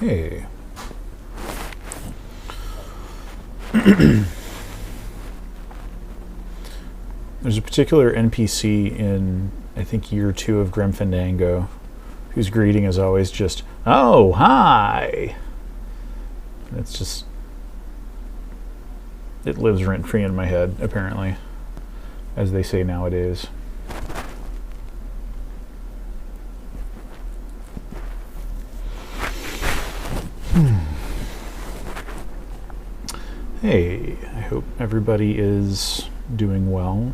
Hey. There's a particular NPC in, I think, year 2 of Grim Fandango, whose greeting is always just, "Oh, hi!" It's just, it lives rent-free in my head, apparently, as they say nowadays. Hey, I hope everybody is doing well.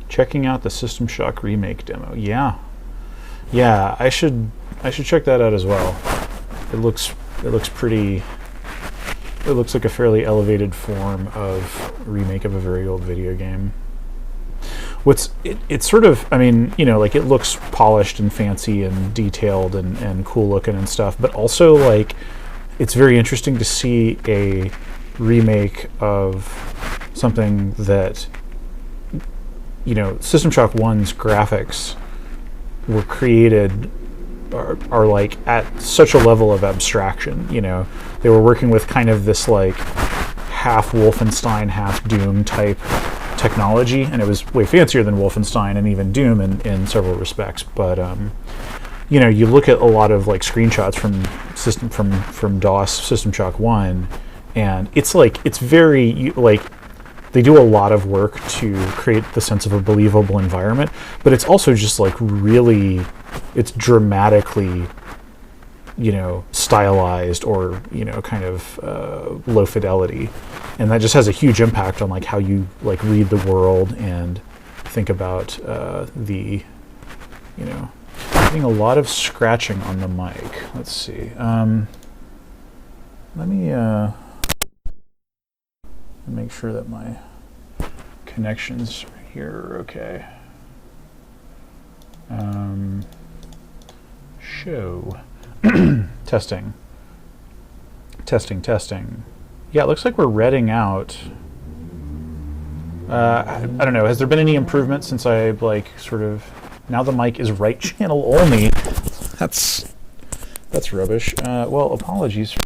Checking out the System Shock remake demo. Yeah, I should check that out as well. It looks pretty. It looks like a fairly elevated form of remake of a very old video game. It's sort of, I mean, you know, like, it looks polished and fancy and detailed and cool looking and stuff, but also, like, it's very interesting to see a remake of something that, you know, System Shock 1's graphics were created, are like at such a level of abstraction. You know, they were working with kind of this like half Wolfenstein, half Doom type technology, and it was way fancier than Wolfenstein and even Doom in several respects. But you know, you look at a lot of like screenshots from DOS System Shock 1, and it's like, it's very like, they do a lot of work to create the sense of a believable environment, but it's also just like really, it's dramatically, you know, stylized, or, you know, kind of low fidelity, and that just has a huge impact on like how you like read the world and think about the, you know. Getting a lot of scratching on the mic. Let's see. Let me make sure that my connections here are okay. Show. Testing. Yeah, it looks like we're redding out. I don't know. Has there been any improvement since I like sort of? Now the mic is right channel only. That's rubbish. Well, apologies for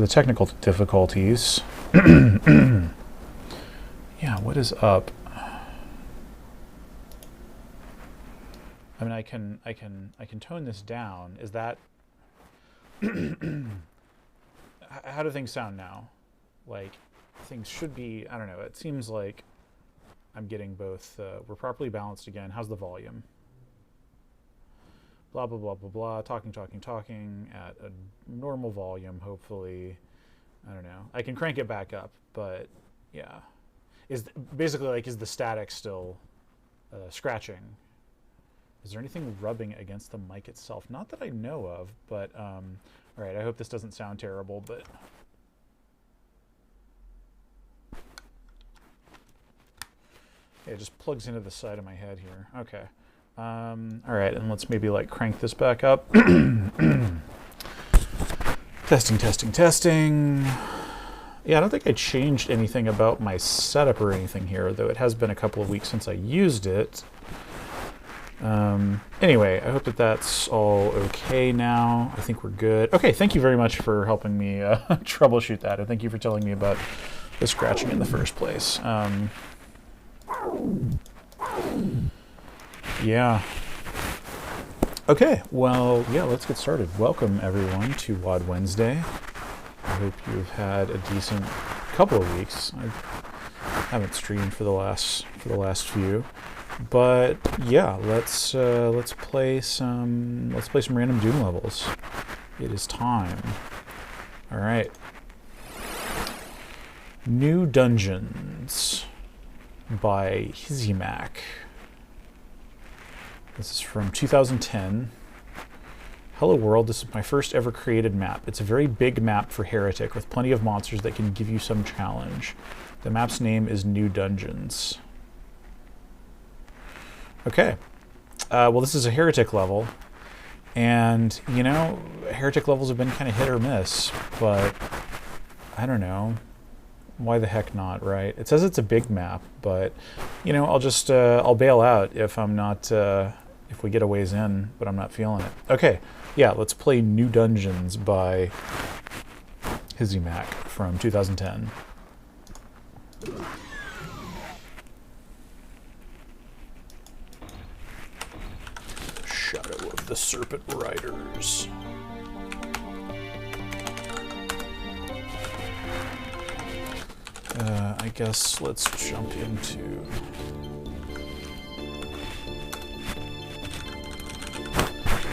the technical difficulties. Yeah, what is up? I mean, I can tone this down. Is that how do things sound now? Like, things should be, I don't know. It seems like I'm getting both. We're properly balanced again. How's the volume? Blah, blah, blah, blah, blah. Talking at a normal volume, hopefully. I don't know. I can crank it back up, but yeah. Basically, like, is the static still scratching? Is there anything rubbing against the mic itself? Not that I know of, but all right, I hope this doesn't sound terrible, but it just plugs into the side of my head here. Okay. All right, and let's maybe like crank this back up. Testing. Yeah, I don't think I changed anything about my setup or anything here, though it has been a couple of weeks since I used it. Anyway, I hope that that's all okay now. I think we're good. Okay, thank you very much for helping me troubleshoot that, and thank you for telling me about the scratching in the first place. Yeah. Okay, well, yeah, let's get started. Welcome, everyone, to WAD Wednesday. I hope you've had a decent couple of weeks. I haven't streamed for the last few, but yeah, let's play some random Doom levels. It is time. All right. New Dungeons by Hisymak. This is from 2010. Hello world, this is my first ever created map. It's a very big map for Heretic with plenty of monsters that can give you some challenge. The map's name is New Dungeons. Okay. Well, this is a Heretic level. And, you know, Heretic levels have been kind of hit or miss, but I don't know. Why the heck not, right? It says it's a big map, but, you know, I'll just, I'll bail out if I'm not if we get a ways in, but I'm not feeling it. Okay, yeah, let's play New Dungeons by Hisymak from 2010. Shadow of the Serpent Riders. I guess let's jump into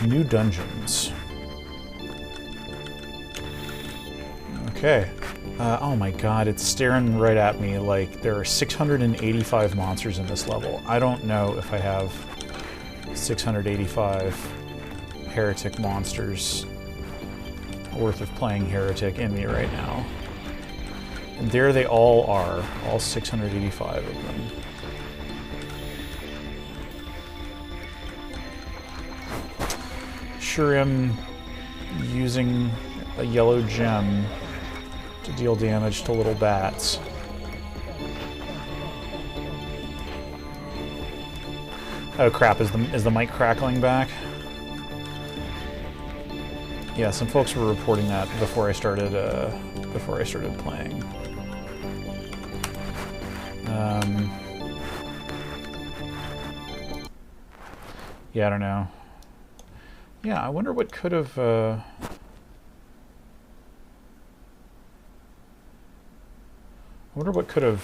New Dungeons. Okay. Oh my god, it's staring right at me like there are 685 monsters in this level. I don't know if I have 685 heretic monsters worth of playing heretic in me right now. And there they all are, all 685 of them. Sure am using a yellow gem to deal damage to little bats. Oh crap, is the mic crackling back? Yeah, some folks were reporting that before I started playing. Yeah, I don't know. Yeah, I wonder what could have I wonder what could have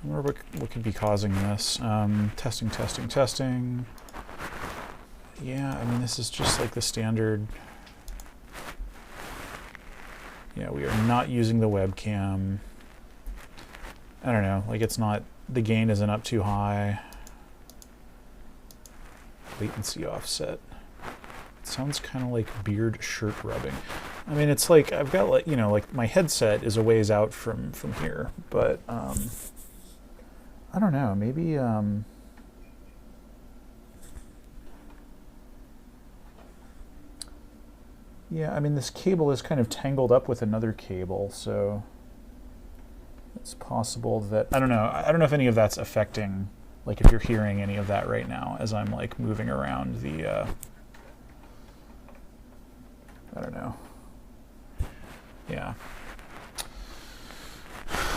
I wonder what could be causing this. Testing. Yeah, I mean, this is just like the standard. Yeah, we are not using the webcam. I don't know, like it's not, the gain isn't up too high. Latency offset. It sounds kind of like beard shirt rubbing. I mean, it's like, I've got like, you know, like my headset is a ways out from here, but I don't know, maybe yeah, I mean, this cable is kind of tangled up with another cable, so it's possible that, I don't know if any of that's affecting, like if you're hearing any of that right now as I'm like moving around the, I don't know. Yeah.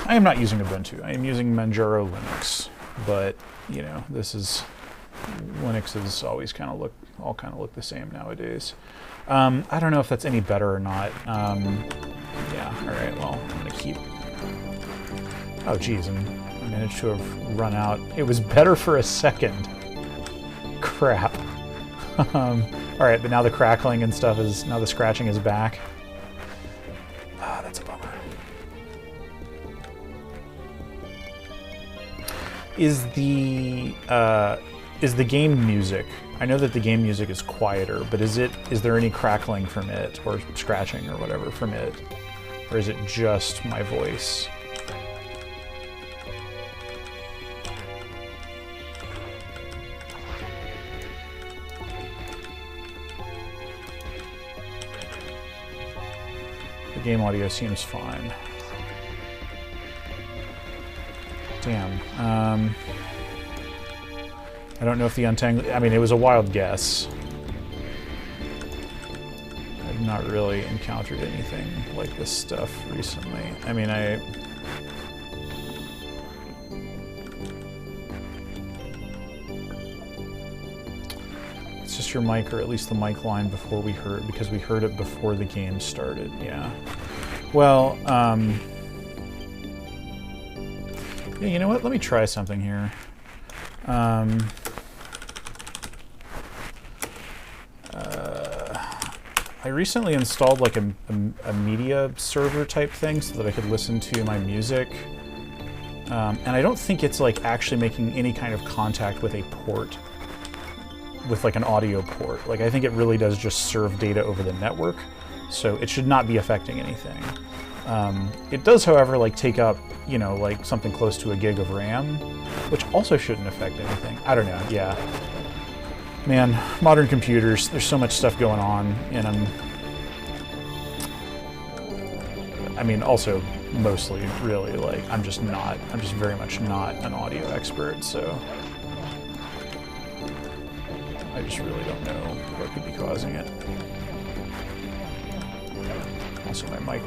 I am not using Ubuntu. I am using Manjaro Linux, but you know, this is, Linux is always kind of all look the same nowadays. I don't know if that's any better or not. Yeah, all right, well, I'm gonna keep, oh geez, and I managed to have run out. It was better for a second. Crap. All right, but now the crackling and stuff is, now the scratching is back. Ah, that's a bummer. Is the game music, I know that the game music is quieter, but is there any crackling from it, or scratching or whatever from it? Or is it just my voice? The game audio seems fine. Damn. I don't know if the Untangled, I mean, it was a wild guess. I've not really encountered anything like this stuff recently. I mean, it's just your mic, or at least the mic line before we heard, because we heard it before the game started, yeah. Well, yeah, you know what? Let me try something here. I recently installed like a media server type thing so that I could listen to my music. And I don't think it's like actually making any kind of contact with a port, with like an audio port. Like I think it really does just serve data over the network. So it should not be affecting anything. It does, however, like take up, you know, like something close to a gig of RAM, which also shouldn't affect anything. I don't know, yeah. Man, modern computers, there's so much stuff going on, and I mean, also mostly really like I'm just very much not an audio expert, so I just really don't know what could be causing it. Also, my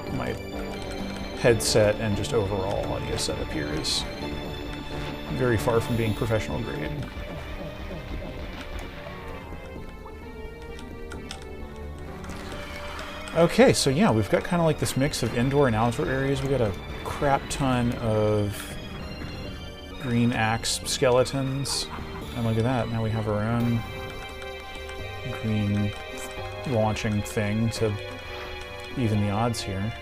headset and just overall audio setup here is very far from being professional grade. Okay, so yeah, we've got kind of like this mix of indoor and outdoor areas. We got a crap ton of green axe skeletons. And look at that, now we have our own green launching thing to even the odds here.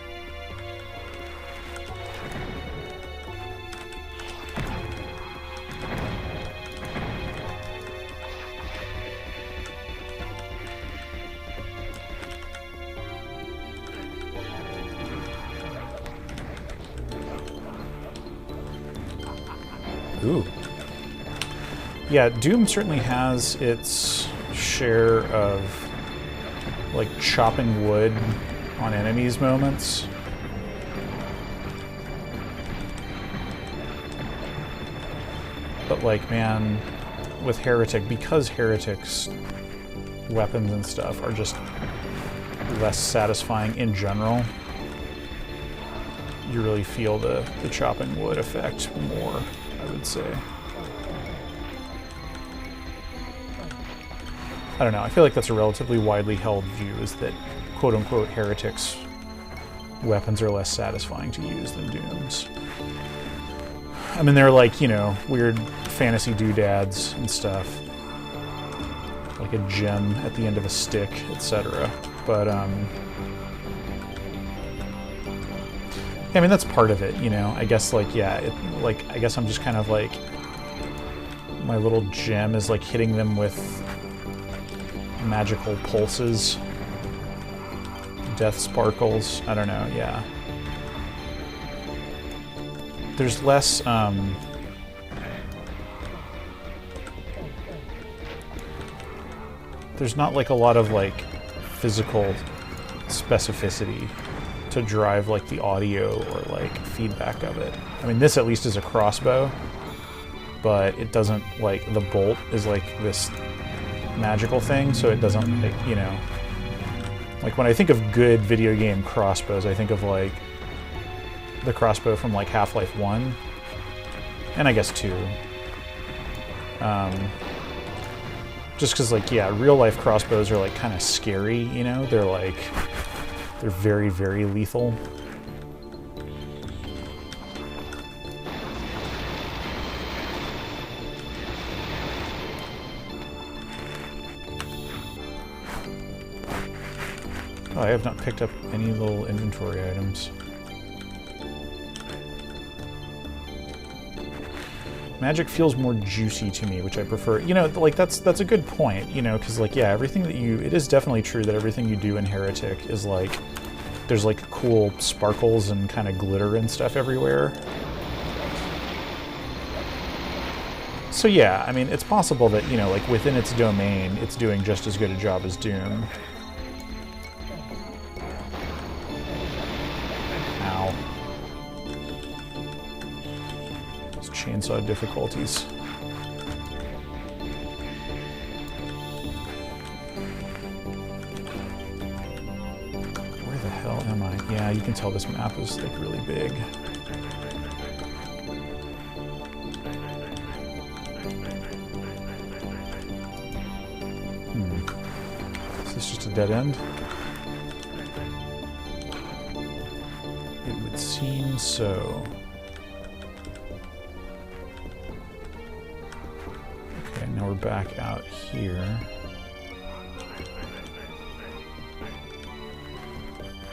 Ooh. Yeah, Doom certainly has its share of, like, chopping wood on enemies moments. But, like, man, with Heretic, because Heretic's weapons and stuff are just less satisfying in general, you really feel the chopping wood effect more, I would say. I don't know, I feel like that's a relatively widely held view, is that quote-unquote Heretics' weapons are less satisfying to use than Doom's. I mean, they're like, you know, weird fantasy doodads and stuff. Like a gem at the end of a stick, etc. But, I mean, that's part of it, you know? I guess, like, yeah, I guess I'm just kind of like, my little gem is like hitting them with magical pulses, death sparkles, I don't know, yeah. There's less, there's not like a lot of like physical specificity to drive like the audio or like feedback of it. I mean, this at least is a crossbow, but it doesn't, like, the bolt is like this magical thing, so it doesn't, like, you know, like when I think of good video game crossbows, I think of like the crossbow from like Half-Life 1, and I guess 2. Just because, like, yeah, real life crossbows are like kind of scary, you know? They're like, they're very, very lethal. Oh, I have not picked up any little inventory items. Magic feels more juicy to me, which I prefer. You know, like, that's a good point, you know, because, like, yeah, everything that you... It is definitely true that everything you do in Heretic is, like... There's, like, cool sparkles and kind of glitter and stuff everywhere. So, yeah, I mean, it's possible that, you know, like, within its domain, it's doing just as good a job as Doom. Ow. Chainsaw difficulties. Where the hell am I? Yeah, you can tell this map is like really big. Is this just a dead end? It would seem so. Now we're back out here.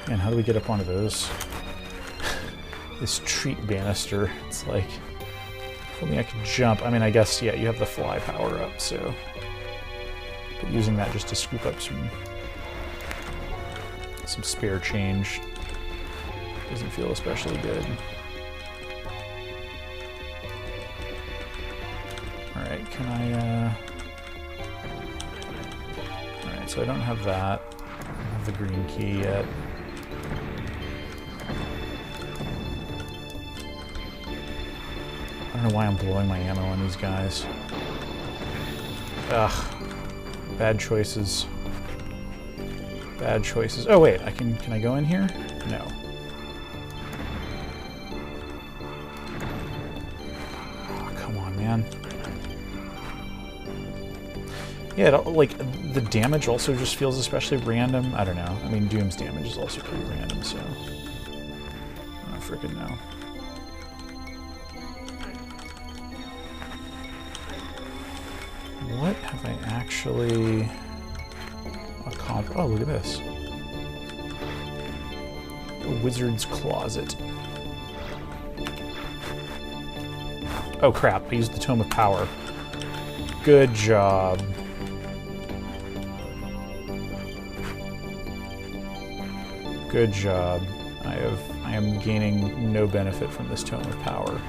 And how do we get up onto those? This treat banister. It's like, if only I could jump. I mean, I guess, yeah, you have the fly power up, so. But using that just to scoop up some spare change doesn't feel especially good. Alright, can I, Alright, so I don't have that. I don't have the green key yet. don't know why I'm blowing my ammo on these guys. Ugh. Bad choices. Bad choices. Oh wait, can I go in here? No. Oh, come on, man. Yeah, like, the damage also just feels especially random. I don't know. I mean, Doom's damage is also pretty random, so... I don't freaking know. What have I actually accomplished? Oh, look at this. A wizard's closet. Oh crap, I used the Tome of Power. Good job. Good job. I am gaining no benefit from this Tome of Power.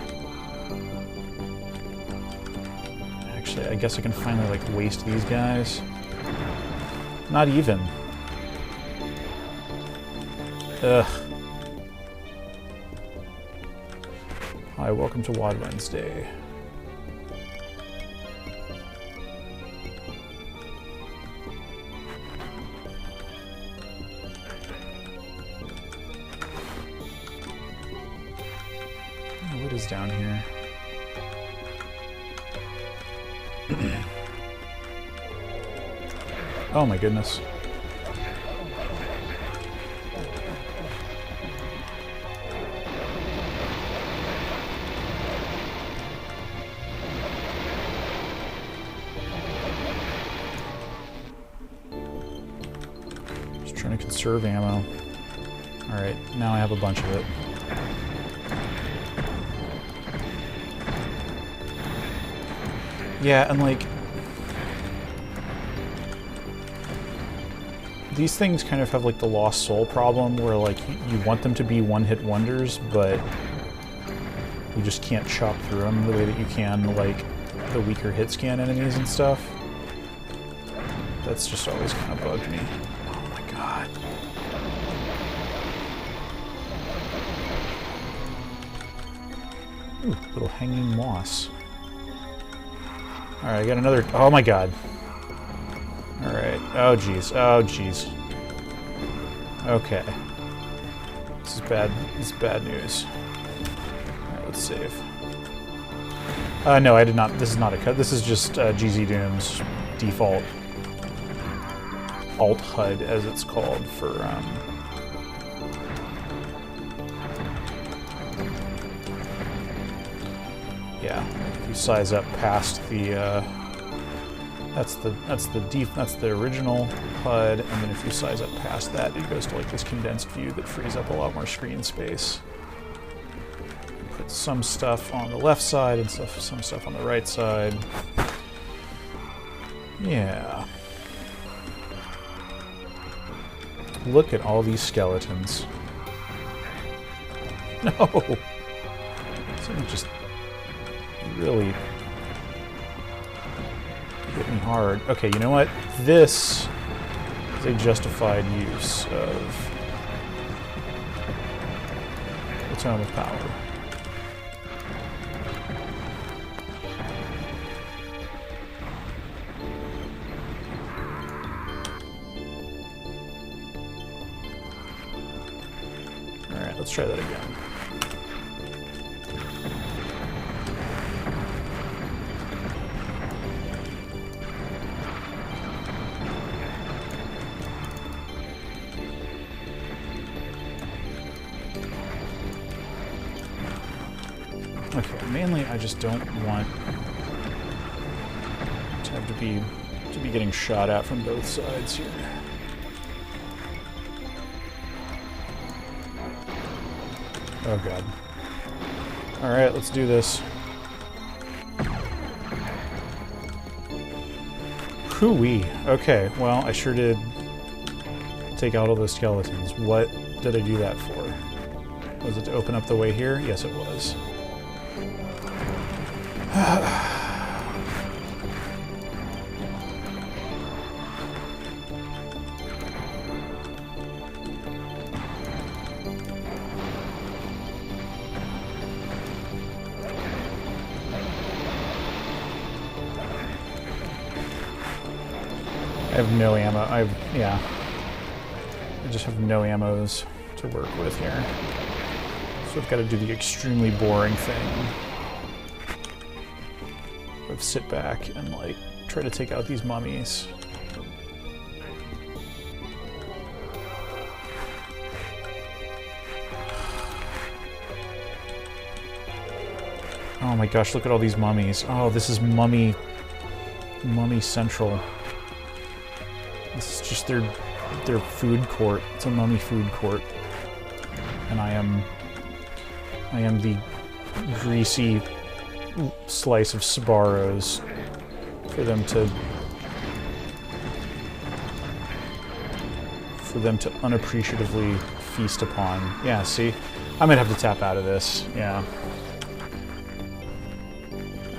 Actually, I guess I can finally, like, waste these guys. Not even. Ugh. Hi, welcome to WAD Wednesday. What is down here? Oh my goodness. Just trying to conserve ammo. Alright, now I have a bunch of it. Yeah, and like... these things kind of have like the lost soul problem where like you want them to be one-hit wonders, but you just can't chop through them the way that you can like the weaker hit scan enemies and stuff. That's just always kind of bugged me. Oh my god. Ooh, little hanging moss. Alright, I got another... oh my god. Alright. Oh jeez. Oh jeez. Okay. This is bad. This is bad news. Alright, let's save. No, I did not. This is not a cut. This is just GZ Doom's default alt HUD, as it's called, for yeah. If you size up past the that's the original HUD, and then if you size up past that, it goes to like this condensed view that frees up a lot more screen space. Put some stuff on the left side and some stuff on the right side. Yeah. Look at all these skeletons. No! Something just really hit me hard. Okay, you know what? This is a justified use of the Tome of Power. Alright, let's try that again. Okay, mainly I just don't want to have to be getting shot at from both sides here. Oh god. Alright, let's do this. Hoo-wee. Okay, well, I sure did take out all those skeletons. What did I do that for? Was it to open up the way here? Yes, it was. I have no ammo. Yeah. I just have no ammos to work with here. So I've got to do the extremely boring thing of sit back and, like, try to take out these mummies. Oh my gosh, look at all these mummies. Oh, this is Mummy Central. This is just their food court. It's a mummy food court. And I am the greasy slice of Sbarros for them to unappreciatively feast upon. Yeah, see? I might have to tap out of this. Yeah.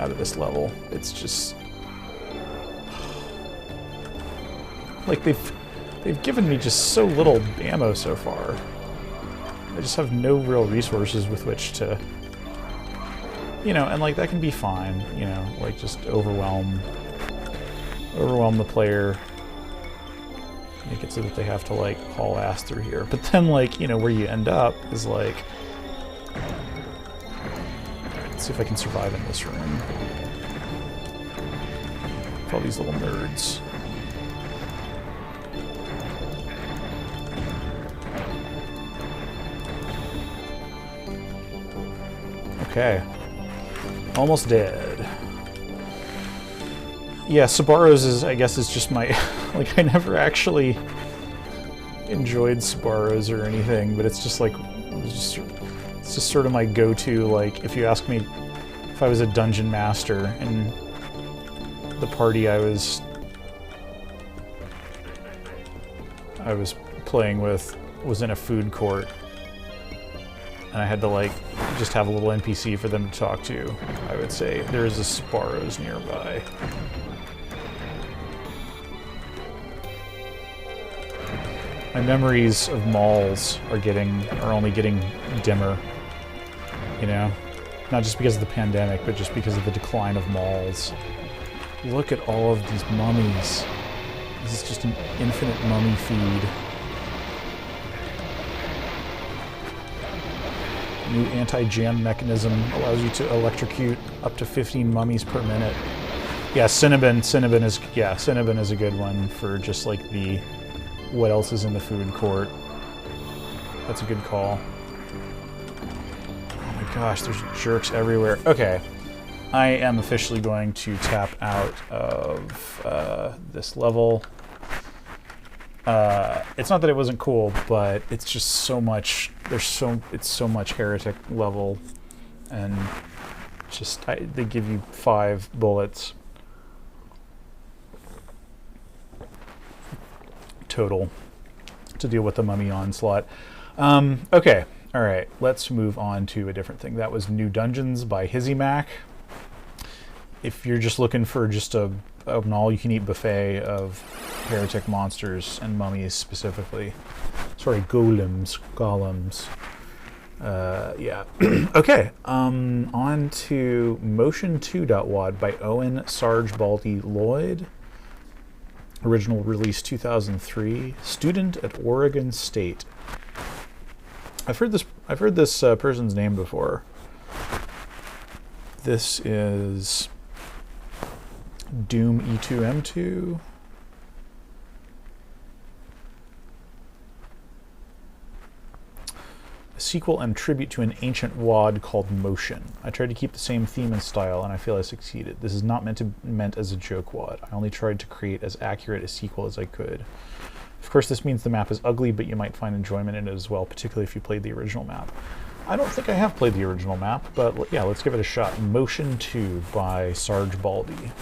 Out of this level. It's just like they've given me just so little ammo so far. I just have no real resources with which to, you know, and like that can be fine, you know, like just overwhelm the player, make it so that they have to like haul ass through here. But then, like, you know, where you end up is like, let's see if I can survive in this room with all these little nerds. Okay. Almost dead. Yeah, Sbarros is, I guess, is just my... like, I never actually enjoyed Sbarros or anything, but it's just like... it's just sort of my go-to, like, if you ask me if I was a dungeon master and the party I was playing with was in a food court, and I had to, like, just have a little NPC for them to talk to, I would say there is a Sbarros nearby. My memories of malls are only getting dimmer, you know? Not just because of the pandemic, but just because of the decline of malls. Look at all of these mummies. This is just an infinite mummy feed. New anti-jam mechanism allows you to electrocute up to 15 mummies per minute. Yeah, Cinnabon is a good one for just like the what else is in the food court. That's a good call. Oh my gosh, there's jerks everywhere. Okay, I am officially going to tap out of this level. It's not that it wasn't cool, but it's just so much. It's so much heretic level, and just they give you 5 bullets total to deal with the mummy onslaught. Okay, all right. Let's move on to a different thing. That was New Dungeons by Hisymak. If you're just looking for just an all-you-can-eat buffet of heretic monsters and mummies specifically. Sorry, golems. Yeah. Okay, on to Motion2.WAD by Owen, Sarge, Baldy, Lloyd. Original release 2003. Student at Oregon State. I've heard this person's name before. This is Doom E2M2. A sequel and tribute to an ancient WAD called Motion. I tried to keep the same theme and style, and I feel I succeeded. This is not meant as a joke WAD. I only tried to create as accurate a sequel as I could. Of course, this means the map is ugly, but you might find enjoyment in it as well, particularly if you played the original map. I don't think I have played the original map, but yeah, let's give it a shot. Motion 2 by Sarge Baldy.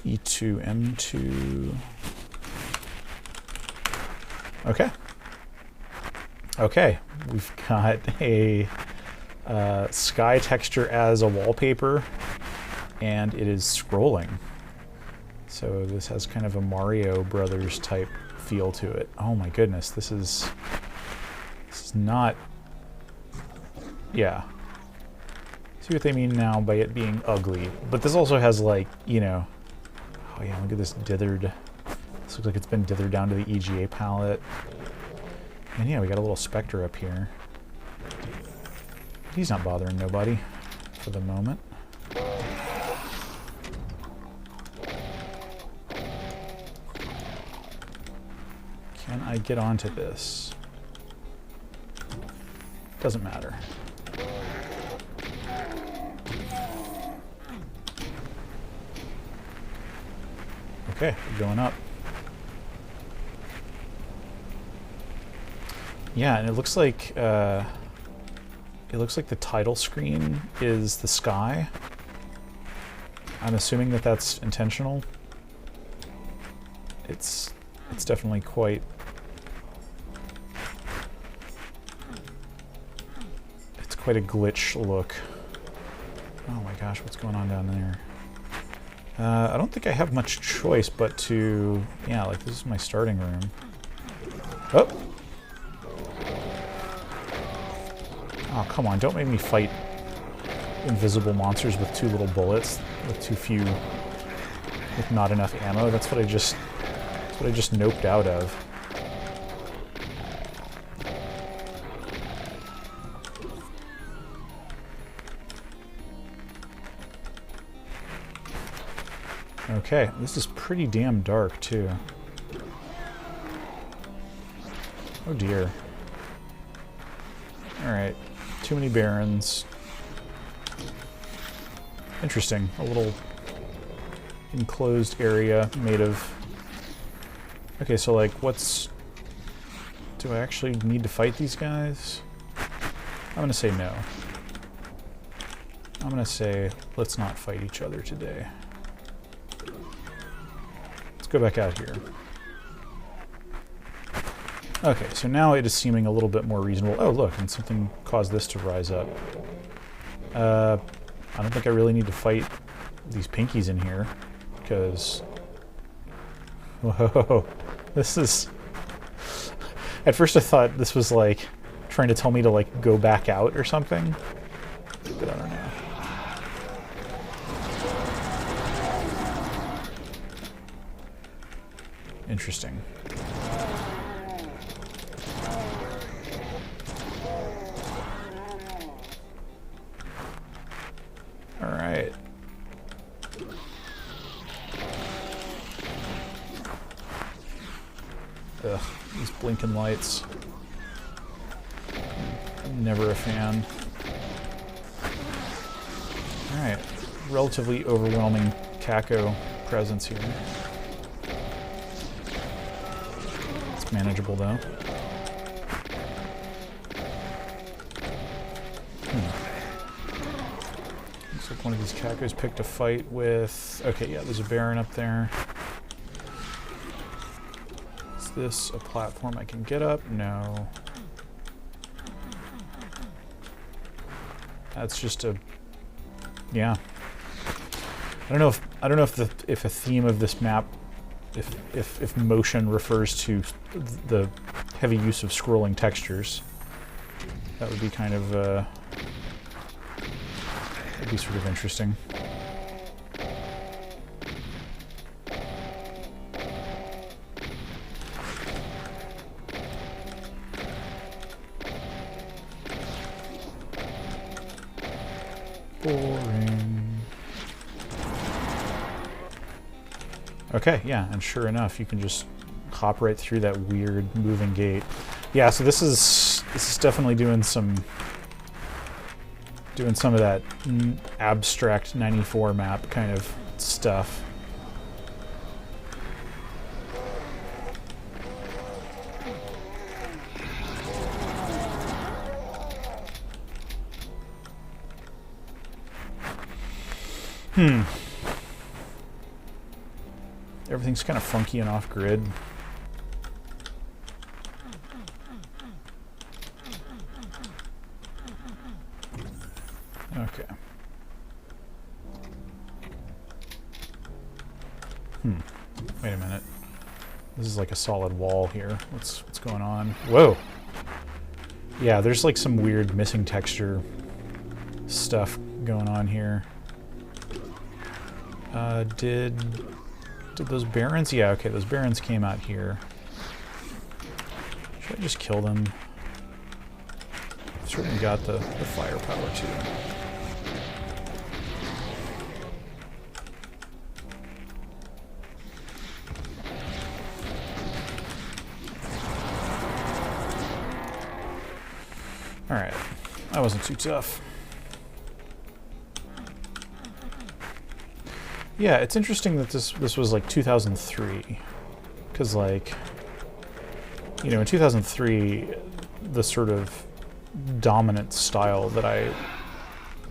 E2M2. Okay. Okay, we've got a sky texture as a wallpaper, and it is scrolling. So this has kind of a Mario Brothers type feel to it. Oh my goodness, this is not... Yeah. See what they mean now by it being ugly. But this also has, like, you know... Oh yeah, look at this dithered... This looks like it's been dithered down to the EGA palette. And yeah, we got a little Spectre up here. He's not bothering nobody for the moment. Can I get onto this? Doesn't matter. Okay, we're going up. Yeah, and it looks like the title screen is the sky. I'm assuming that that's intentional. It's definitely quite... It's quite a glitch look. Oh my gosh, what's going on down there? I don't think I have much choice but to... Yeah, like this is my starting room. Oh! Oh, come on, don't make me fight invisible monsters with too little bullets, with too few, with not enough ammo. That's what I just noped out of. Okay, this is pretty damn dark, too. Oh dear. Alright. Too many barons. Interesting. A little enclosed area made of... Okay, so like, what's... Do I actually need to fight these guys? I'm gonna say no. I'm gonna say, let's not fight each other today. Let's go back out here. Okay, so now it is seeming a little bit more reasonable. Oh, look, and something caused this to rise up. I don't think I really need to fight these pinkies in here, because... Whoa, this is... At first I thought this was, like, trying to tell me to, like, go back out or something. But I don't know. Interesting. Alright. Ugh, these blinking lights. I'm never a fan. Alright. Relatively overwhelming Kako presence here. It's manageable though. Looks like one of these Kakos picked a fight with... Okay, yeah, there's a Baron up there. Is this a platform I can get up? No. That's just a... Yeah. I don't know if a theme of this map, if motion refers to the heavy use of scrolling textures. That would be kind of that'd be sort of interesting. Boring. Okay, yeah, and sure enough, you can just hop right through that weird moving gate. Yeah, so this is definitely doing some of that abstract 94 map kind of stuff. Everything's kind of funky and off-grid. Okay. Wait a minute. This is like a solid wall here. What's going on? Whoa! Yeah, there's like some weird missing texture stuff going on here. Did those barons? Yeah, okay, those barons came out here. Should I just kill them? I've certainly got the firepower too. Alright, that wasn't too tough. Yeah, it's interesting that this was like 2003, because like, you know, in 2003, the sort of dominant style that I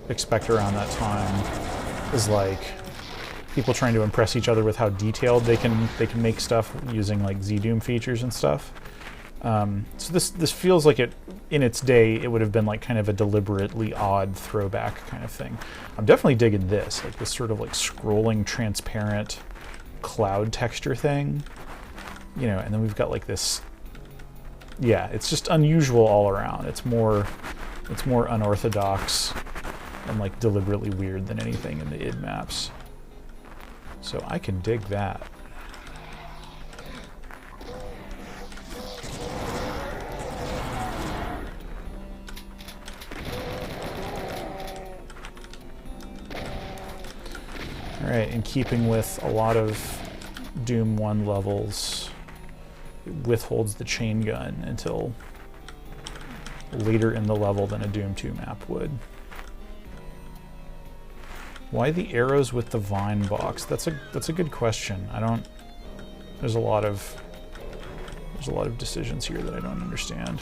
expect around that time is like people trying to impress each other with how detailed they can make stuff using like ZDoom features and stuff. So this feels like it, in its day, it would have been like kind of a deliberately odd throwback kind of thing. I'm definitely digging this, like this sort of like scrolling transparent cloud texture thing, you know, and then we've got like this, yeah, it's just unusual all around. It's more unorthodox and like deliberately weird than anything in the id maps. So I can dig that. Alright, in keeping with a lot of Doom 1 levels, it withholds the chain gun until later in the level than a Doom 2 map would. Why the arrows with the vine box? That's a good question. I don't. There's a lot of decisions here that I don't understand.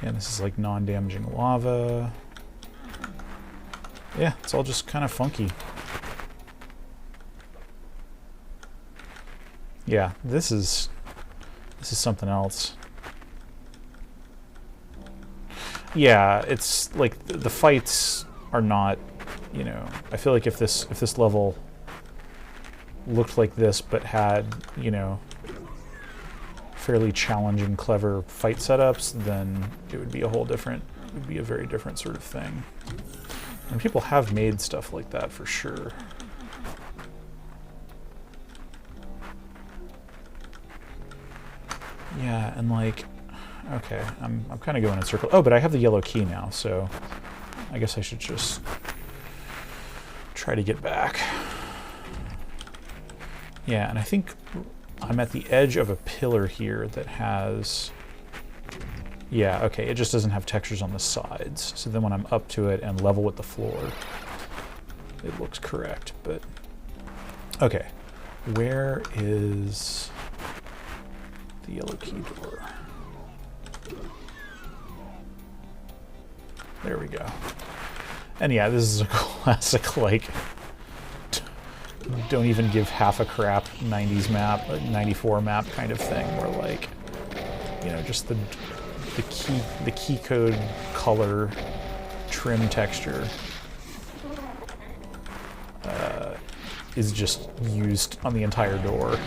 Yeah, this is like non-damaging lava. Yeah, it's all just kind of funky. Yeah, this is something else. Yeah, it's like the fights are not, you know, I feel like if this level looked like this but had, you know, fairly challenging, clever fight setups, then it would be a whole different, it would be a very different sort of thing. And people have made stuff like that for sure. Yeah, and like, okay, I'm kind of going in circles. Oh, but I have the yellow key now, so I guess I should just try to get back. Yeah, and I think I'm at the edge of a pillar here that has, yeah, okay, it just doesn't have textures on the sides. So then when I'm up to it and level with the floor, it looks correct, but okay. Where is the yellow key door? There we go. And yeah, this is a classic, like, don't even give half a crap 90s map, 94 map kind of thing, where like, you know, just the key code color trim texture is just used on the entire door.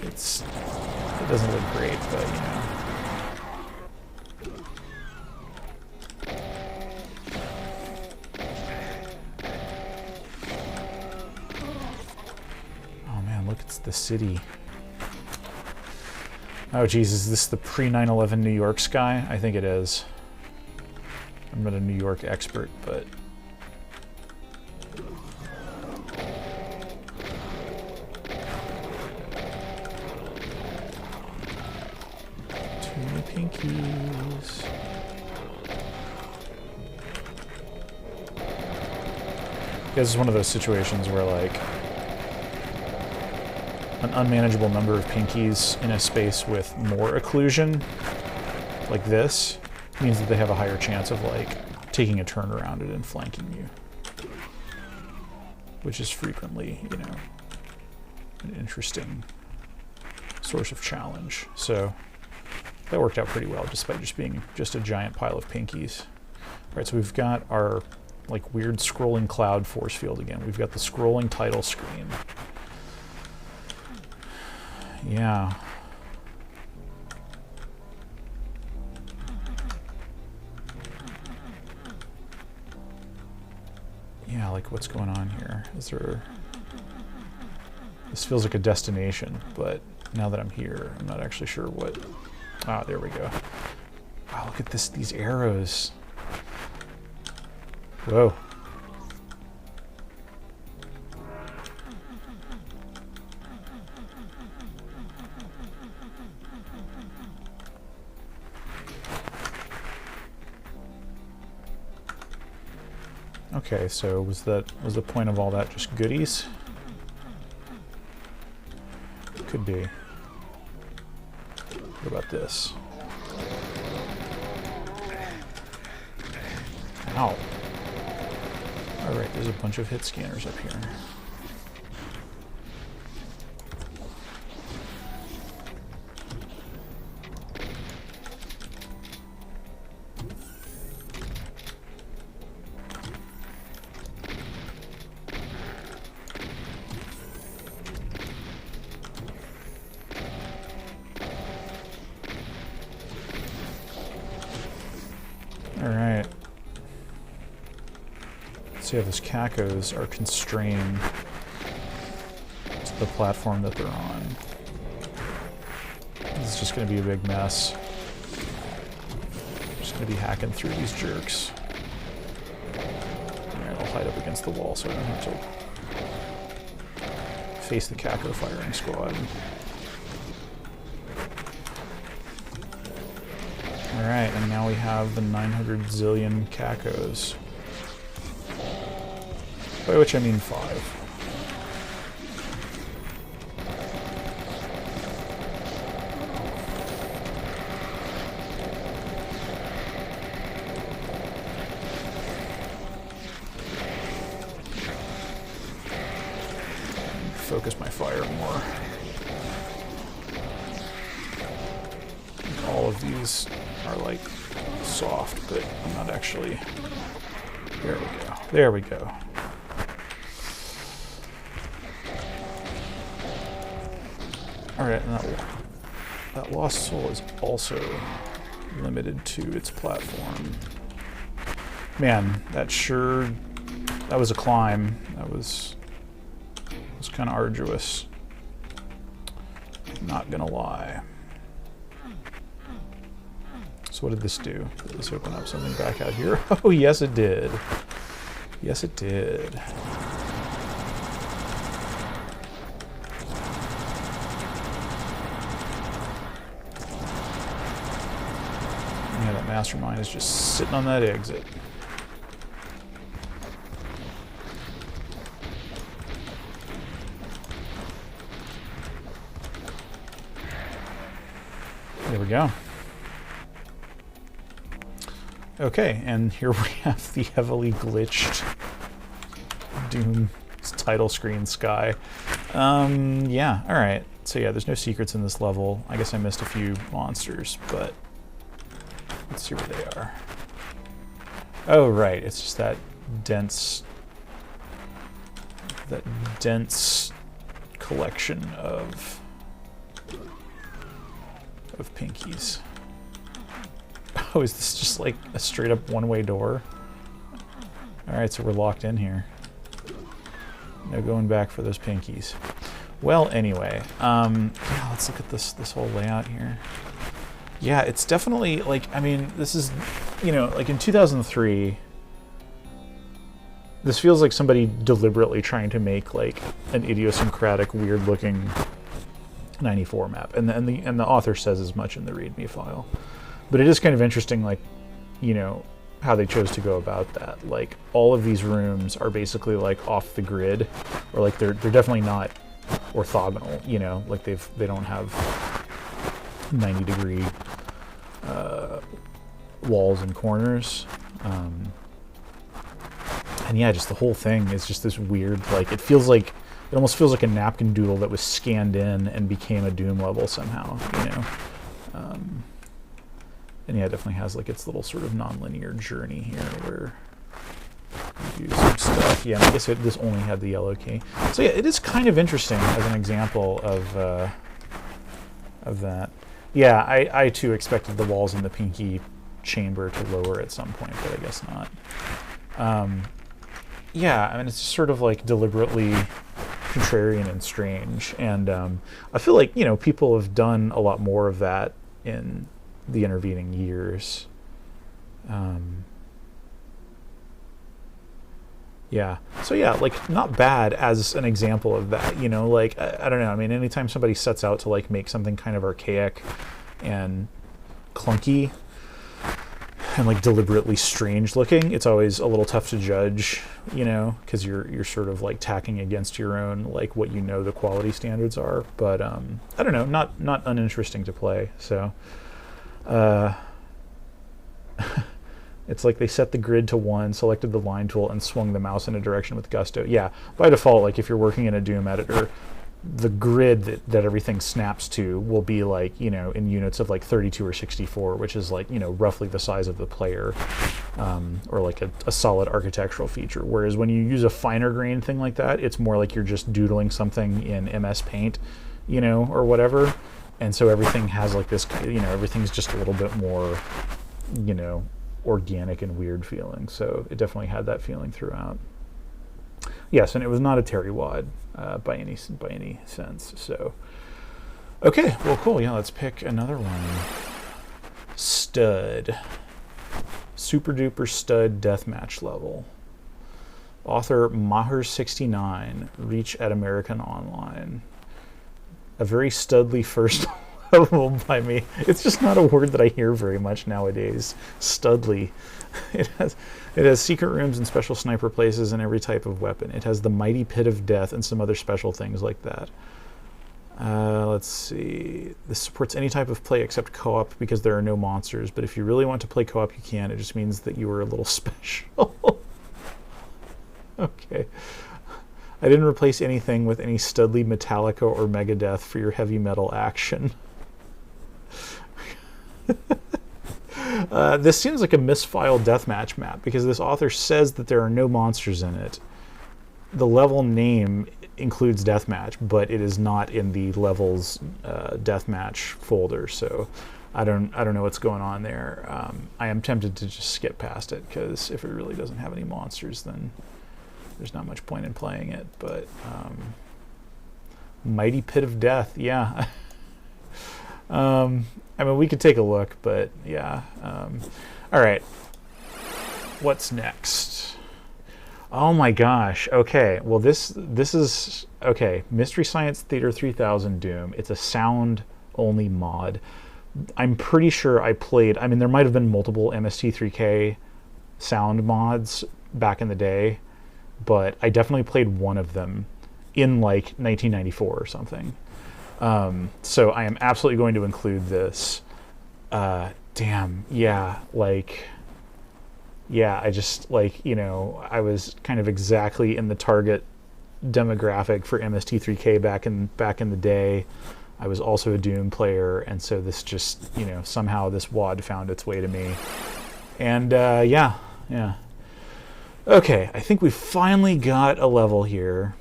It doesn't look great, but you know. The city. Oh geez, is this the pre-9/11 New York sky? I think it is. I'm not a New York expert, but too many pinkies. This is one of those situations where like an unmanageable number of pinkies in a space with more occlusion, like this, means that they have a higher chance of like taking a turn around it and flanking you, which is frequently, you know, an interesting source of challenge. So that worked out pretty well, despite just being just a giant pile of pinkies. Right, so we've got our like weird scrolling cloud force field again. We've got the scrolling title screen. Yeah. Yeah, like what's going on here? Is there... This feels like a destination, but now that I'm here, I'm not actually sure what... Ah, there we go. Wow, look at this, these arrows. Whoa. Okay, so was the point of all that just goodies? Could be. What about this? Ow. Alright, there's a bunch of hit scanners up here. Alright. See how those cacos are constrained to the platform that they're on. This is just going to be a big mess. I'm just going to be hacking through these jerks. Alright, I'll hide up against the wall so I don't have to face the caco firing squad. Alright, and now we have the 900 zillion cacos. By which I mean 5. Focus my fire more. All of these are like soft, but I'm not actually... There we go. There we go. Alright, and that lost soul is also limited to its platform. Man, that was a climb. That was kind of arduous. Not gonna lie. So what did this do? Did this open up something back out here? Oh, yes it did. Yes it did. Yeah, that mastermind is just sitting on that exit. There we go. Okay, and here we have the heavily glitched Doom title screen sky. Yeah, alright. So yeah, there's no secrets in this level. I guess I missed a few monsters, but let's see where they are. Oh, right, it's just that dense collection of pinkies. Oh, is this just like a straight up one-way door? Alright, so we're locked in here. No going back for those pinkies. Well, anyway, yeah, let's look at this whole layout here. Yeah, it's definitely, like, I mean, this is, you know, like in 2003, this feels like somebody deliberately trying to make, like, an idiosyncratic, weird-looking 94 map. And the author says as much in the README file. But it is kind of interesting, like, you know, how they chose to go about that. Like, all of these rooms are basically, like, off the grid, or, like, they're definitely not orthogonal, you know? Like, they don't have 90-degree walls and corners. And yeah, just the whole thing is just this weird, like, it almost feels like a napkin doodle that was scanned in and became a Doom level somehow, you know? And yeah, it definitely has like its little sort of non-linear journey here where you do some stuff. Yeah, I guess this only had the yellow key. So yeah, it is kind of interesting as an example of that. Yeah, I too expected the walls in the pinky chamber to lower at some point, but I guess not. Yeah, I mean, it's just sort of like deliberately contrarian and strange, and I feel like, you know, people have done a lot more of that in the intervening years. Yeah, so yeah, like, not bad as an example of that, you know, like, I don't know, I mean, anytime somebody sets out to like make something kind of archaic and clunky and like deliberately strange looking, it's always a little tough to judge, you know, because you're sort of like tacking against your own, like, what you know the quality standards are. But I don't know, not uninteresting to play. So it's like they set the grid to 1, selected the line tool, and swung the mouse in a direction with gusto. Yeah, by default, like if you're working in a Doom editor, the grid that everything snaps to will be like, you know, in units of like 32 or 64, which is like, you know, roughly the size of the player, or like a solid architectural feature. Whereas when you use a finer grain thing like that, it's more like you're just doodling something in MS Paint, you know, or whatever. And so everything has like this, you know, everything's just a little bit more, you know, organic and weird feeling. So it definitely had that feeling throughout. Yes, and it was not a Terry WAD by any sense. So, okay, well, cool. Yeah, let's pick another one. Stud, super duper stud deathmatch level. Author Maher69, reach at American Online. A very studly first level by me. It's just not a word that I hear very much nowadays. Studly. It has secret rooms and special sniper places and every type of weapon. It has the mighty pit of death and some other special things like that. Let's see. This supports any type of play except co-op because there are no monsters. But if you really want to play co-op, you can. It just means that you are a little special. Okay. I didn't replace anything with any Studly, Metallica, or Megadeth for your heavy metal action. This seems like a misfiled deathmatch map because this author says that there are no monsters in it. The level name includes deathmatch, but it is not in the levels deathmatch folder. So I don't know what's going on there. I am tempted to just skip past it because if it really doesn't have any monsters, then there's not much point in playing it. But mighty pit of death, yeah. I mean, we could take a look, but yeah. All right. What's next? Oh my gosh. Okay. Well, this is okay. Mystery Science Theater 3000 Doom. It's a sound-only mod. I'm pretty sure I played. I mean, there might have been multiple MST3K sound mods back in the day, but I definitely played one of them in like 1994 or something. So I am absolutely going to include this. Damn, yeah, like, yeah, I just, like, you know, I was kind of exactly in the target demographic for MST3K back in the day. I was also a Doom player, and so this just, you know, somehow this WAD found its way to me. And, yeah. Okay, I think we finally got a level here.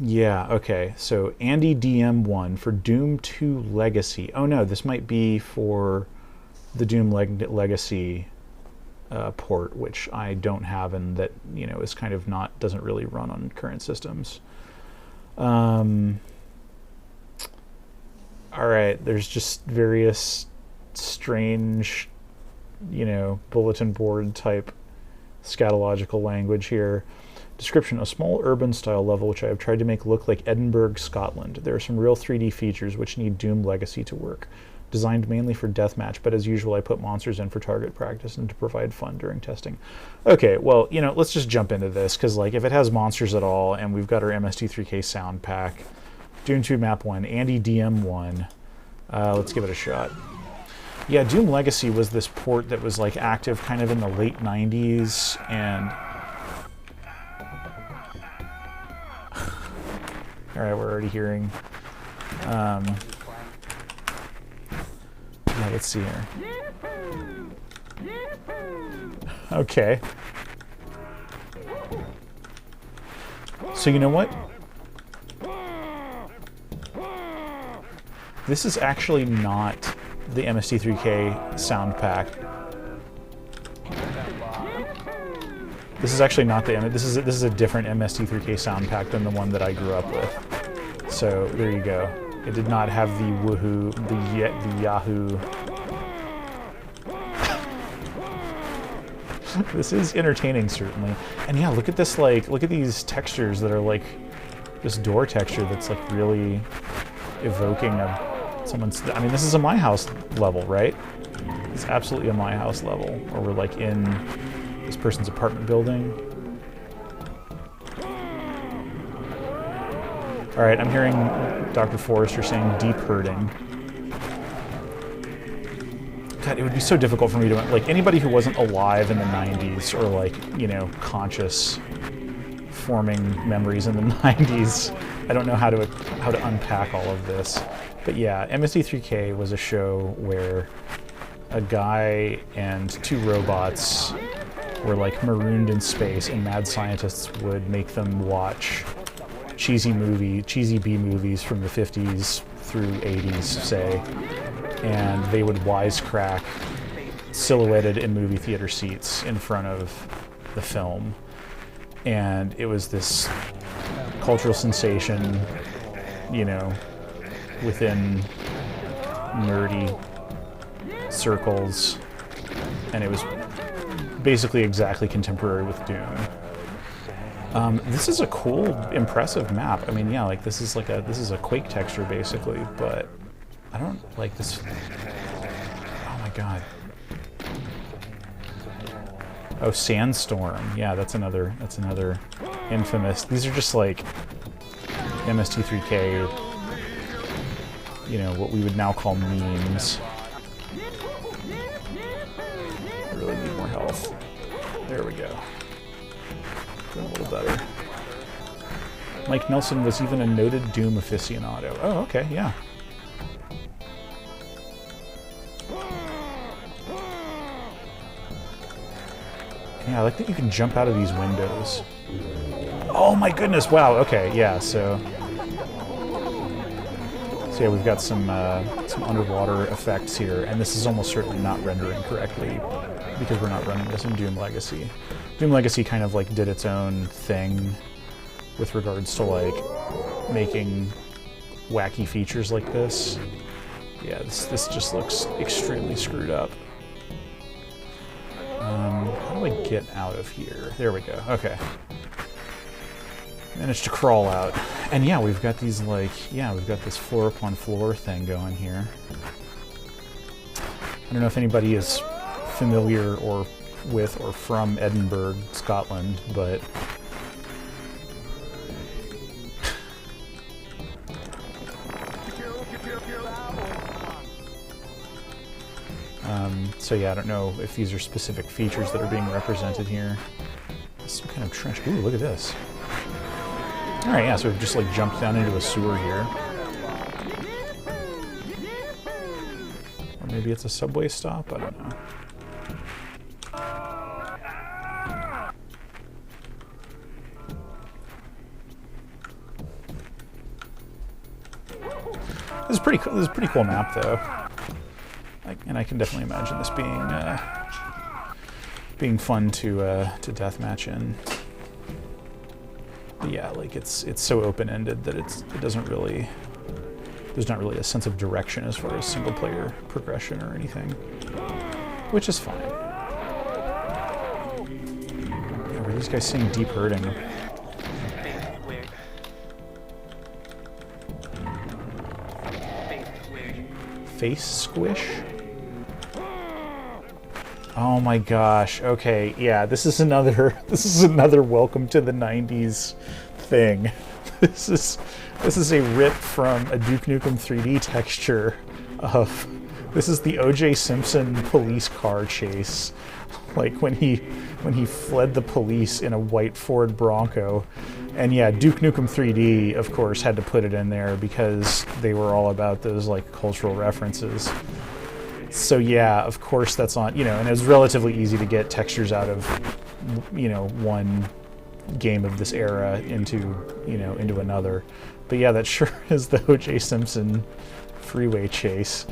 Yeah, okay, so Andy DM1 for Doom 2 Legacy. Oh no, this might be for the Doom Legacy port, which I don't have, and that, you know, is kind of doesn't really run on current systems. All right, there's just various strange, you know, bulletin board type scatological language here. Description: a small urban style level which I have tried to make look like Edinburgh, Scotland. There are some real 3D features which need Doom Legacy to work. Designed mainly for deathmatch, but as usual I put monsters in for target practice and to provide fun during testing. Okay, well, you know, let's just jump into this, because like if it has monsters at all, and we've got our MST3K sound pack, Doom 2 Map 1, Andy DM1, let's give it a shot. Yeah, Doom Legacy was this port that was like active kind of in the late 90s, and all right, we're already hearing Yeah, let's see here. Okay. So you know what? This is actually not the MST3K sound pack. This is actually not the this is a different MST3K sound pack than the one that I grew up with. So there you go. It did not have the woohoo, the Yahoo. This is entertaining, certainly. And yeah, look at this, like, look at these textures that are like, this door texture that's like really evoking of someone's, I mean, this is a My House level, right? It's absolutely a My House level, or we're like in this person's apartment building. All right, I'm hearing Dr. Forrester saying deep hurting. God, it would be so difficult for me to, like, anybody who wasn't alive in the 90s, or like, you know, conscious forming memories in the 90s. I don't know how to unpack all of this. But yeah, MST3K was a show where a guy and two robots were like marooned in space, and mad scientists would make them watch cheesy B movies from the 50s through 80s, say, and they would wisecrack silhouetted in movie theater seats in front of the film. And it was this cultural sensation, you know, within nerdy circles, and it was basically exactly contemporary with Doom. This is a cool, impressive map. I mean, yeah, like this is a Quake texture basically, but I don't like this. Oh my god. Oh, Sandstorm. Yeah, that's another infamous. These are just like MST3K, you know, what we would now call memes. I really need more health. There we go. Doing a little better. Mike Nelson was even a noted Doom aficionado. Oh, okay, yeah. Yeah, I like that you can jump out of these windows. Oh my goodness, wow, okay, yeah, so yeah, we've got some underwater effects here, and this is almost certainly not rendering correctly because we're not running this in Doom Legacy. Doom Legacy kind of like did its own thing with regards to like making wacky features like this. Yeah, this just looks extremely screwed up. How do I get out of here? There we go. Okay. Managed to crawl out. And yeah, we've got these like, yeah, we've got this floor upon floor thing going here. I don't know if anybody is familiar or with or from Edinburgh, Scotland, but so yeah, I don't know if these are specific features that are being represented here. Some kind of trench. Ooh, look at this. Alright, yeah, so we've just like jumped down into a sewer here. Or maybe it's a subway stop? I don't know. This is pretty cool. This is a pretty cool map, though. And I can definitely imagine this being fun to deathmatch in. But yeah, like it's so open-ended that there's not really a sense of direction as far as single-player progression or anything, which is fine. Yeah, were these guys saying deep hurting? Face squish? Oh my gosh. Okay, yeah, this is another welcome to the 90s thing. This is a rip from a Duke Nukem 3D texture of, this is the O.J. Simpson police car chase. Like when he fled the police in a white Ford Bronco. And yeah, Duke Nukem 3D, of course, had to put it in there because they were all about those like cultural references. So yeah, of course that's on, you know, and it was relatively easy to get textures out of, you know, one game of this era into, you know, into another. But yeah, that sure is the O.J. Simpson freeway chase.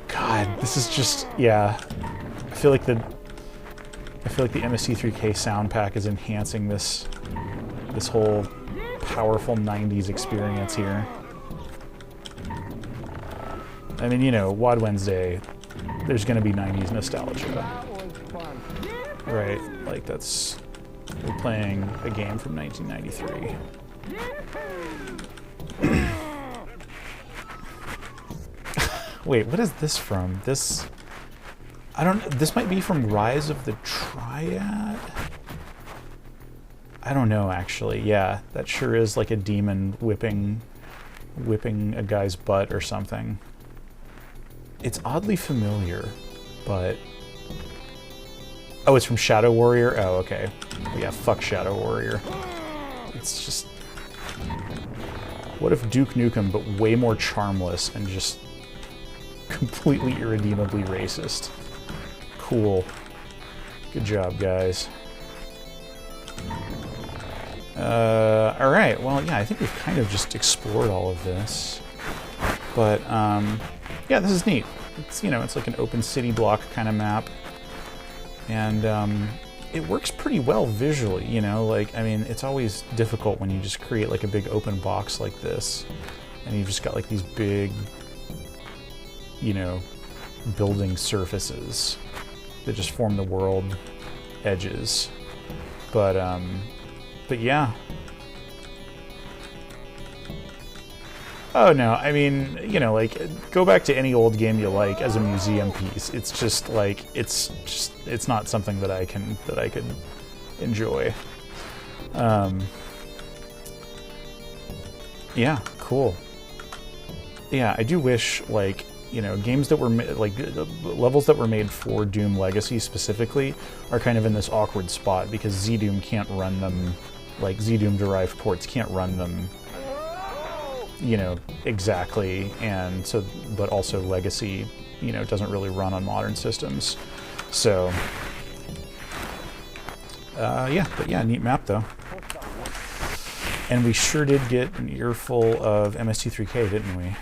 God, this is just, yeah. I feel like the MST3K sound pack is enhancing this whole powerful 90s experience here. I mean, you know, WAD Wednesday, there's going to be 90s nostalgia. Right, like that's, we're playing a game from 1993. Wait, what is this from? This, I don't, this might be from Rise of the Triad? I don't know, actually. Yeah, that sure is like a demon whipping a guy's butt or something. It's oddly familiar, but... Oh, it's from Shadow Warrior? Oh, okay. Yeah, fuck Shadow Warrior. It's just... What if Duke Nukem, but way more charmless and just completely irredeemably racist? Cool. Good job, guys. Alright, well, yeah, I think we've kind of just explored all of this. But, yeah, this is neat. It's, you know, it's like an open city block kind of map. And, it works pretty well visually, you know? Like, I mean, it's always difficult when you just create, like, a big open box like this. And you've just got, like, these big, you know, building surfaces that just form the world edges. But yeah. Oh no, I mean, you know, like, go back to any old game you like as a museum piece. It's just like, it's not something that I could enjoy. Yeah, cool. Yeah, I do wish, like, you know, games that were like levels that were made for Doom Legacy specifically are kind of in this awkward spot because ZDoom can't run them, like ZDoom derived ports can't run them, you know, exactly, and so, but also Legacy, you know, doesn't really run on modern systems. So yeah, but yeah, neat map though. And we sure did get an earful of MST3K, didn't we?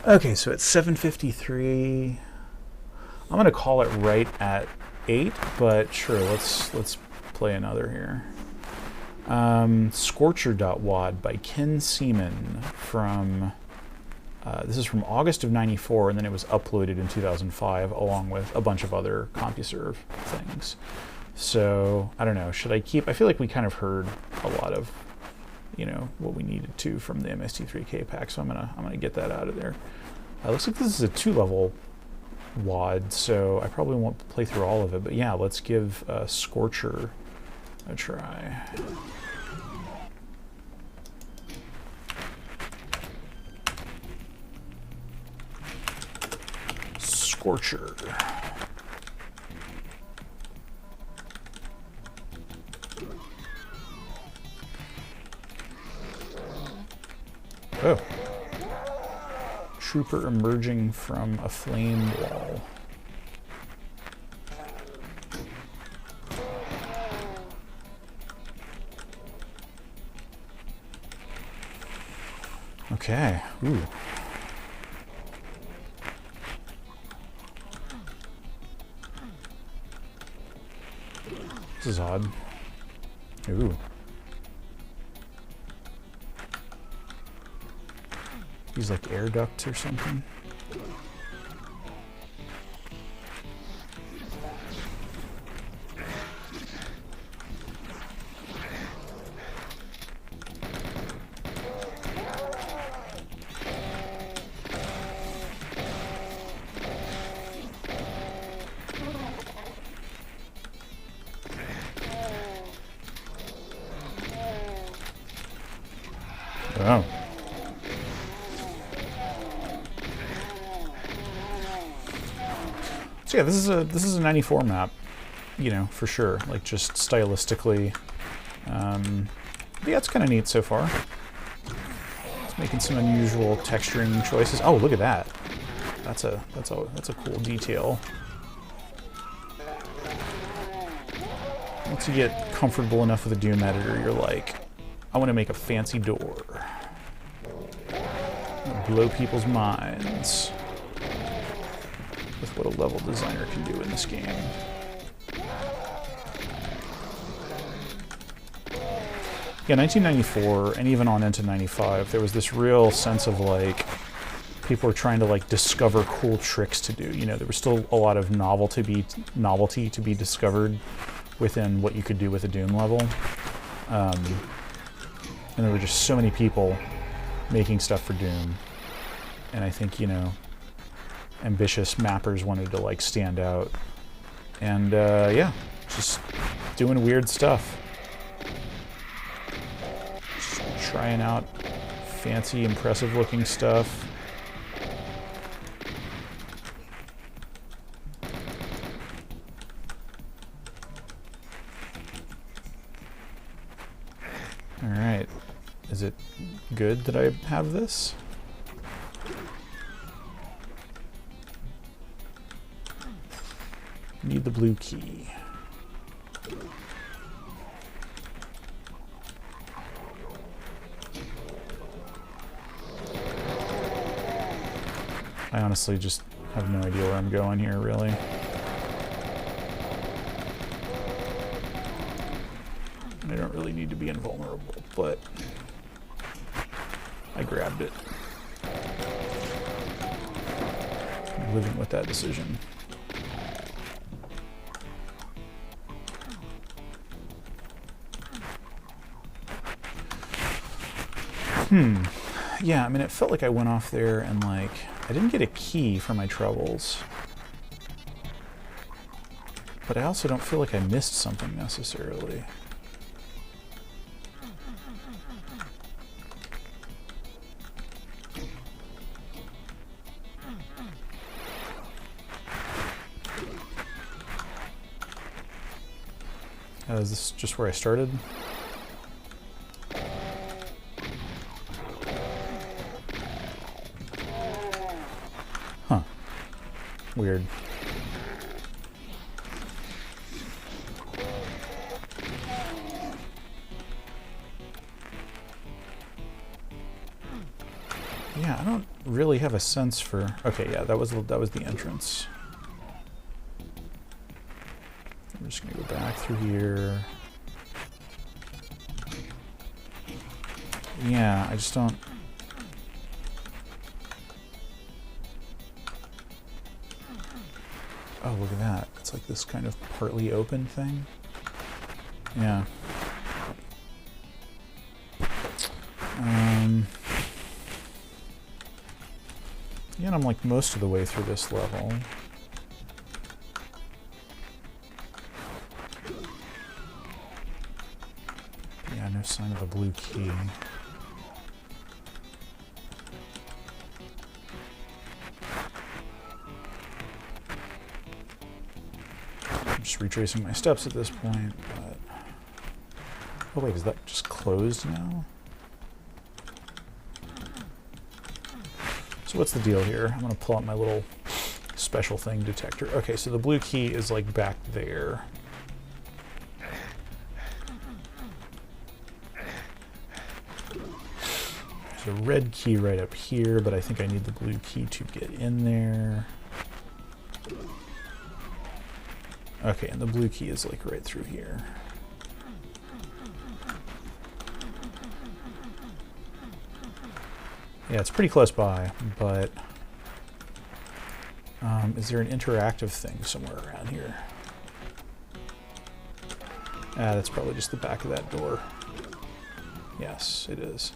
Okay, so it's 7:53. I'm gonna call it right at 8, but sure, let's play another here. SCORCHER.WAD by Seaman from this is from August of '94, and then it was uploaded in 2005 along with a bunch of other CompuServe things. So I don't know, should I keep? I feel like we kind of heard a lot of, you know, what we needed to from the MST3K pack, so I'm gonna get that out of there. Looks like this is a 2-level WAD, so I probably won't play through all of it, but yeah, let's give Scorcher a try. Scorcher. Oh. Trooper emerging from a flame wall. Okay. Ooh. This is odd. Ooh. These like air ducts or something. Oh. So yeah, this is a 94 map, you know, for sure. Like just stylistically, yeah, it's kind of neat so far. It's making some unusual texturing choices. Oh, look at that! That's a cool detail. Once you get comfortable enough with the Doom editor, you're like, I want to make a fancy door. Blow people's minds with what a level designer can do in this game. Yeah, 1994 and even on into 95, there was this real sense of like people were trying to like discover cool tricks to do. You know, there was still a lot of novelty to be discovered within what you could do with a Doom level. And there were just so many people making stuff for Doom. And I think, you know, ambitious mappers wanted to like stand out. And yeah, just doing weird stuff. Just trying out fancy, impressive looking stuff. Alright, is it good that I have this? Need the blue key. I honestly just have no idea where I'm going here, really. I don't really need to be invulnerable, but I grabbed it. I'm living with that decision. Yeah, I mean, it felt like I went off there and, like, I didn't get a key for my troubles. But I also don't feel like I missed something necessarily. Is this just where I started? Huh. Weird. Yeah, I don't really have a sense for... Okay, yeah, that was the entrance. I'm just gonna go back through here. Yeah, I just don't... Oh, look at that. It's like this kind of partly open thing. Yeah. Yeah, and I'm like most of the way through this level. Yeah, no sign of a blue key. I'm just retracing my steps at this point, but... Oh wait, is that just closed now? So what's the deal here? I'm gonna pull out my little special thing detector. Okay, so the blue key is like back there. There's a red key right up here, but I think I need the blue key to get in there. Okay, and the blue key is like right through here. Yeah, it's pretty close by, but is there an interactive thing somewhere around here? Ah, that's probably just the back of that door. Yes, it is.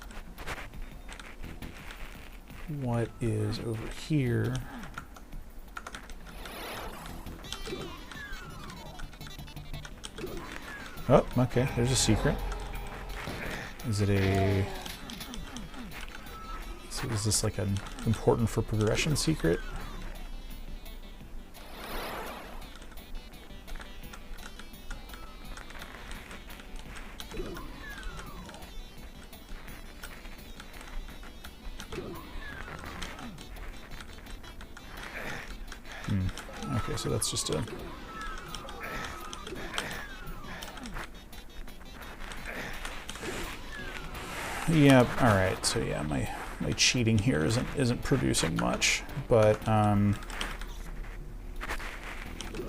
What is over here? Oh, okay, there's a secret. Is it a... So is this like an important for progression secret? so that's just a... Yep, alright, so yeah, my cheating here isn't producing much, but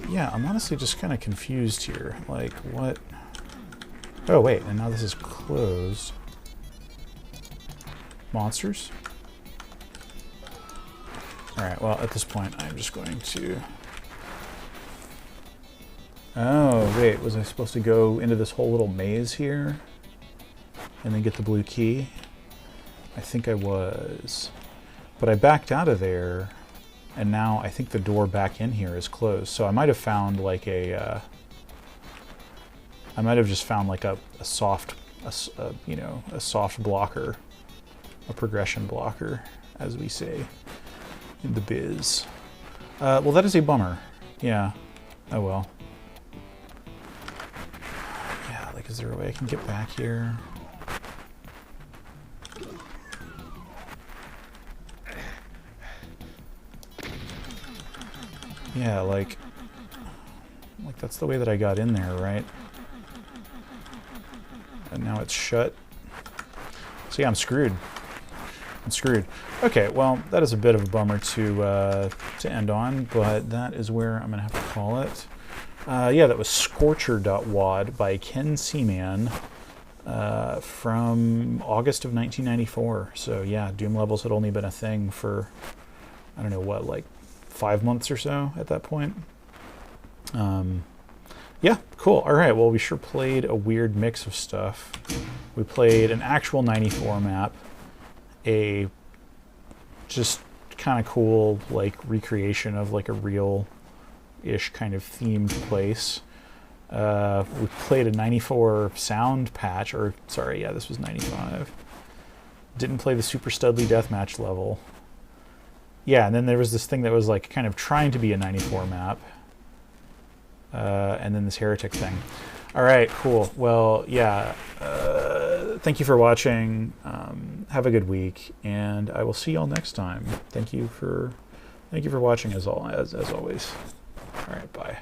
yeah, I'm honestly just kind of confused here. Like, what? Oh, wait, and now this is closed. Monsters? Alright, well, at this point, I'm just going to... Oh, wait, was I supposed to go into this whole little maze here? And then get the blue key? I think I was. But I backed out of there, and now I think the door back in here is closed. So I might have found like a... I might have just found like a soft, you know, a soft blocker. A progression blocker, as we say in the biz. Well, that is a bummer. Yeah. Oh well. Yeah, like, is there a way I can get back here? Yeah, like that's the way that I got in there, right? And now it's shut. So yeah, I'm screwed. I'm screwed. Okay, well, that is a bit of a bummer to end on, but that is where I'm gonna have to call it. Yeah, that was SCORCHER.WAD by Seaman from August of 1994. So yeah, Doom levels had only been a thing for, I don't know what, like 5 months or so at that point. Yeah, cool. All right, well, we sure played a weird mix of stuff. We played an actual 94 map, a just kind of cool, like, recreation of, like, a real-ish kind of themed place. We played a 94 sound patch, or, sorry, yeah, this was 95. Didn't play the Super Studly Deathmatch level. Yeah, and then there was this thing that was, like, kind of trying to be a 94 map. And then this heretic thing. All right, cool. Well, yeah, thank you for watching. Have a good week, and I will see y'all next time. Thank you for watching as always. All right, bye.